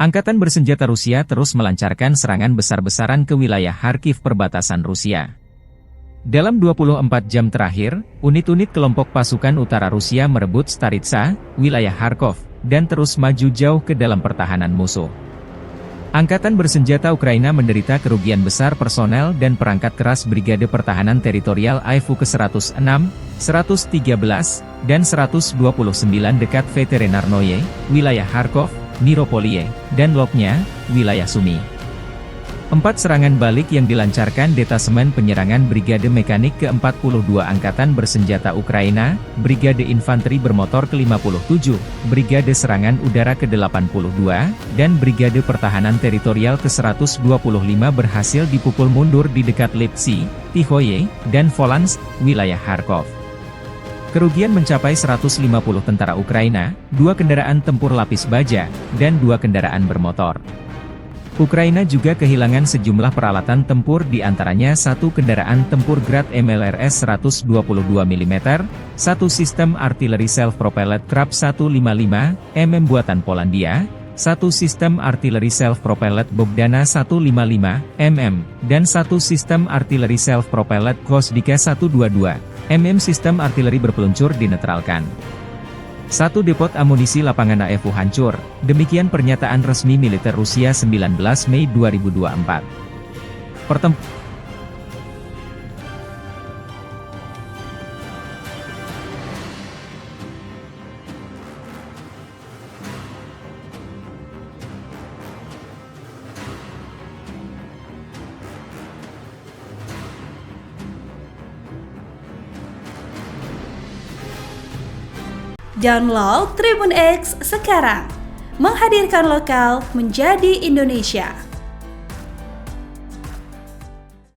Angkatan bersenjata Rusia terus melancarkan serangan besar-besaran ke wilayah Kharkiv perbatasan Rusia. Dalam 24 jam terakhir, unit-unit kelompok pasukan utara Rusia merebut Staritsa, wilayah Kharkov, dan terus maju jauh ke dalam pertahanan musuh. Angkatan bersenjata Ukraina menderita kerugian besar personel dan perangkat keras Brigade Pertahanan Teritorial AIFU ke-106, 113, dan 129 dekat Veterinarnoye, wilayah Kharkov, Miropoliye, dan Lopnya, wilayah Sumy. 4 serangan balik yang dilancarkan Detasemen Penyerangan Brigade Mekanik ke-42 Angkatan Bersenjata Ukraina, Brigade Infanteri Bermotor ke-57, Brigade Serangan Udara ke-82, dan Brigade Pertahanan Teritorial ke-125 berhasil dipukul mundur di dekat Lipsy, Tihoye, dan Volansk, wilayah Kharkov. Kerugian mencapai 150 tentara Ukraina, 2 kendaraan tempur lapis baja, dan 2 kendaraan bermotor. Ukraina juga kehilangan sejumlah peralatan tempur di antaranya 1 kendaraan tempur Grad MLRS 122 mm, 1 sistem artileri self-propelled Krab 155 mm buatan Polandia, 1 sistem artileri self-propelled Bogdana 155 mm, dan 1 sistem artileri self-propelled Gvosdika 122 mm sistem artileri berpeluncur dinetralkan. 1 depot amunisi lapangan AIFU hancur, demikian pernyataan resmi militer Rusia 19 Mei 2024. Download Tribun X sekarang, menghadirkan lokal menjadi Indonesia.